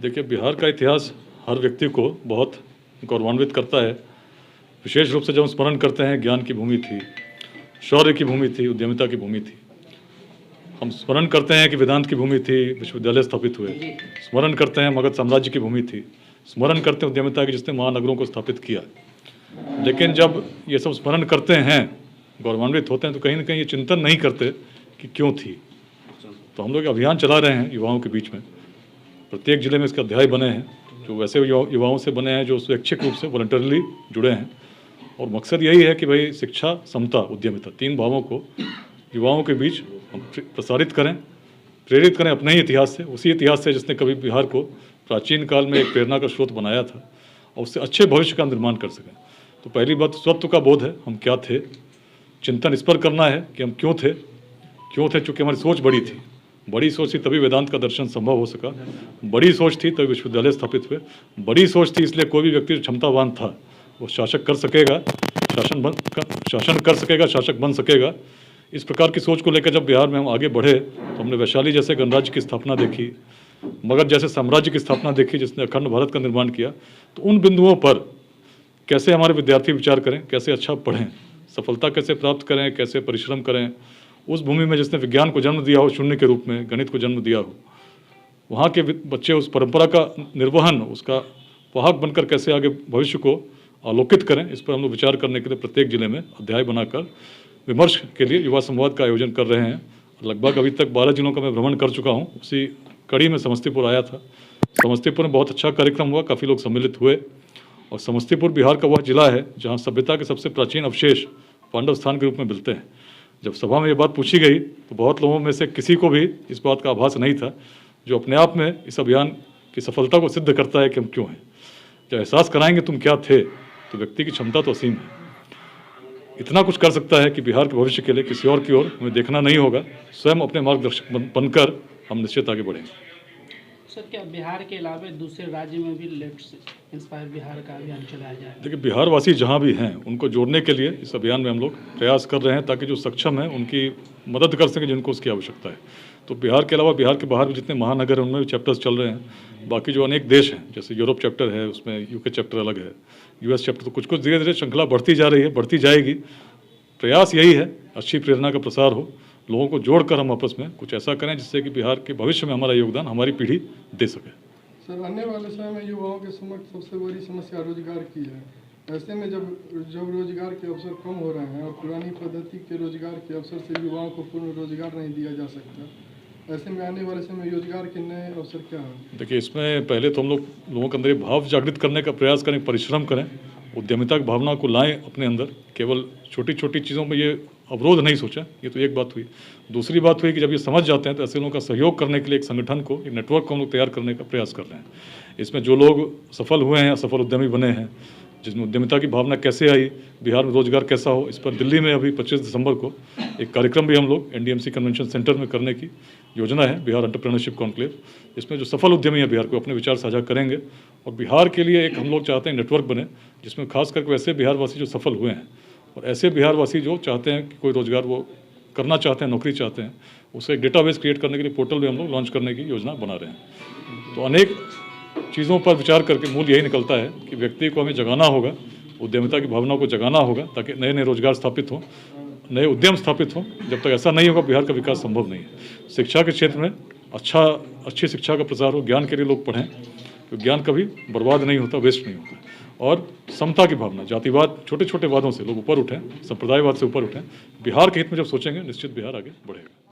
देखिए, बिहार का इतिहास हर व्यक्ति को बहुत गौरवान्वित करता है। विशेष रूप से जब हम स्मरण करते हैं, ज्ञान की भूमि थी, शौर्य की भूमि थी, उद्यमिता की भूमि थी। हम स्मरण करते हैं कि वेदांत की भूमि थी, विश्वविद्यालय स्थापित हुए। स्मरण करते हैं मगध साम्राज्य की भूमि थी। स्मरण करते हैं उद्यमिता की, जिसने महानगरों को स्थापित किया। लेकिन जब ये सब स्मरण करते हैं, गौरवान्वित होते हैं, तो कहीं ना कहीं ये चिंतन नहीं करते कि क्यों थी। तो हम लोग अभियान चला रहे हैं युवाओं के बीच में। प्रत्येक जिले में इसके अध्याय बने हैं, जो वैसे युवाओं से बने हैं जो स्वैच्छिक रूप से वॉलंटरली जुड़े हैं। और मकसद यही है कि भाई शिक्षा, समता, उद्यमिता, तीन भावों को युवाओं के बीच हम प्रसारित करें, प्रेरित करें अपने ही इतिहास से, उसी इतिहास से जिसने कभी बिहार को प्राचीन काल में एक प्रेरणा का स्रोत बनाया था, और उससे अच्छे भविष्य का निर्माण कर सकें। तो पहली बात स्वत्व का बोध है, हम क्या थे। चिंतन इस पर करना है कि हम क्यों थे चूँकि हमारी सोच बड़ी थी। बड़ी सोच थी तभी वेदांत का दर्शन संभव हो सका। बड़ी सोच थी तभी विश्वविद्यालय स्थापित हुए। बड़ी सोच थी इसलिए कोई भी व्यक्ति जो क्षमतावान था वो शासक कर सकेगा, शासन कर सकेगा, शासक बन सकेगा। इस प्रकार की सोच को लेकर जब बिहार में हम आगे बढ़े तो हमने वैशाली जैसे गणराज्य की स्थापना देखी, मगध जैसे साम्राज्य की स्थापना देखी जिसने अखंड भारत का निर्माण किया। तो उन बिंदुओं पर कैसे हमारे विद्यार्थी विचार करें, कैसे अच्छा पढ़ें, सफलता कैसे प्राप्त करें, कैसे परिश्रम करें। उस भूमि में जिसने विज्ञान को जन्म दिया हो शून्य के रूप में, गणित को जन्म दिया हो, वहाँ के बच्चे उस परंपरा का निर्वहन, उसका वाहक बनकर कैसे आगे भविष्य को आलोकित करें, इस पर हम लोग विचार करने के लिए प्रत्येक जिले में अध्याय बनाकर विमर्श के लिए युवा संवाद का आयोजन कर रहे हैं। लगभग अभी तक 12 जिलों का मैं भ्रमण कर चुका हूँ। उसी कड़ी में समस्तीपुर आया था। समस्तीपुर में बहुत अच्छा कार्यक्रम हुआ, काफ़ी लोग सम्मिलित हुए। और समस्तीपुर बिहार का वह जिला है जहाँ सभ्यता के सबसे प्राचीन अवशेष पांडव स्थान के रूप में मिलते हैं। जब सभा में ये बात पूछी गई तो बहुत लोगों में से किसी को भी इस बात का आभास नहीं था, जो अपने आप में इस अभियान की सफलता को सिद्ध करता है कि हम क्यों हैं। जब एहसास कराएंगे तुम क्या थे, तो व्यक्ति की क्षमता तो असीम है। इतना कुछ कर सकता है कि बिहार के भविष्य के लिए किसी और की ओर हमें देखना नहीं होगा, स्वयं अपने मार्गदर्शक बनकर हम निश्चित आगे बढ़ेंगे। सर, क्या बिहार के अलावा दूसरे राज्य में भी लेट्स इंस्पायर बिहार का अभियान चलाया जाए? देखिए, बिहारवासी जहाँ भी हैं उनको जोड़ने के लिए इस अभियान में हम लोग प्रयास कर रहे हैं, ताकि जो सक्षम हैं उनकी मदद कर सकें जिनको उसकी आवश्यकता है। तो बिहार के अलावा बिहार के बाहर भी जितने महानगर हैं उनमें भी चैप्टर्स चल रहे हैं। बाकी जो अनेक देश हैं, जैसे यूरोप चैप्टर है, उसमें यूके चैप्टर अलग है, यूएस चैप्टर, तो कुछ कुछ धीरे धीरे श्रृंखला बढ़ती जा रही है, बढ़ती जाएगी। प्रयास यही है, अच्छी प्रेरणा का प्रसार हो, लोगों को जोड़कर हम आपस में कुछ ऐसा करें जिससे कि बिहार के भविष्य में हमारा योगदान हमारी पीढ़ी दे सके। सर, आने वाले समय में युवाओं के समक्ष सबसे बड़ी समस्या रोजगार की है। ऐसे में जब रोजगार के अवसर कम हो रहे हैं और पुरानी पद्धति के रोजगार के अवसर से युवाओं को पूर्ण रोजगार नहीं दिया जा सकता, ऐसे में आने वाले समय रोजगार के नए अवसर क्या हैं? देखिए, इसमें पहले तो हम लोगों के अंदर ये भाव जागृत करने का प्रयास करें, परिश्रम करें, उद्यमिता की भावना को लाएं अपने अंदर। केवल छोटी छोटी चीज़ों में ये अवरोध नहीं सोचा, ये तो एक बात हुई। दूसरी बात हुई कि जब ये समझ जाते हैं तो ऐसे लोगों का सहयोग करने के लिए एक संगठन को, एक नेटवर्क को हम लोग तैयार करने का प्रयास कर रहे हैं। इसमें जो लोग सफल हुए हैं, सफल उद्यमी बने हैं, जिसमें उद्यमिता की भावना कैसे आई, बिहार में रोजगार कैसा हो, इस पर दिल्ली में अभी 25 दिसंबर को एक कार्यक्रम भी हम लोग NDMC कन्वेंशन सेंटर में करने की योजना है, बिहार एंटरप्रेन्योरशिप कॉन्क्लेव। इसमें जो सफल उद्यमी है बिहार को अपने विचार साझा करेंगे, और बिहार के लिए एक हम लोग चाहते हैं नेटवर्क बने, जिसमें खास करके वैसे बिहारवासी जो सफल हुए हैं और ऐसे बिहारवासी जो चाहते हैं कि कोई रोजगार वो करना चाहते हैं, नौकरी चाहते हैं, उससे एक डेटाबेस क्रिएट करने के लिए पोर्टल भी हम लोग लॉन्च करने की योजना बना रहे हैं। तो अनेक चीज़ों पर विचार करके मूल यही निकलता है कि व्यक्ति को हमें जगाना होगा, उद्यमिता की भावना को जगाना होगा, ताकि नए नए रोजगार स्थापित हों, नए उद्यम स्थापित हों। जब तक ऐसा नहीं होगा बिहार का विकास संभव नहीं है। शिक्षा के क्षेत्र में अच्छी शिक्षा का प्रसार हो, ज्ञान के लिए लोग पढ़ें, तो ज्ञान कभी बर्बाद नहीं होता, वेस्ट नहीं होता। और समता की भावना, जातिवाद, छोटे छोटे वादों से लोग ऊपर उठें, संप्रदायवाद से ऊपर उठें। बिहार के हित में जब सोचेंगे निश्चित बिहार आगे बढ़ेगा।